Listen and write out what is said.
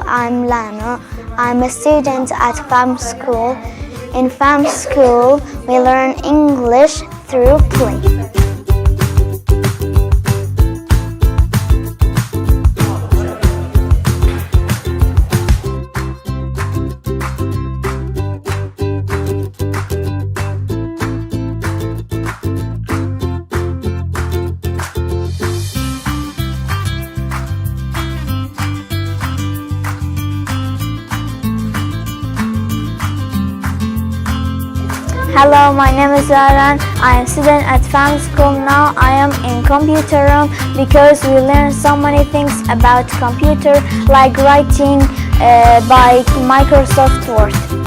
I'm Lana. I'm a student at FAM School. In FAM School, we learn English through play. Hello, my name is Zaran. I am a student at FAM School. Now I am in computer room because we learn so many things about computer, like writing by Microsoft Word.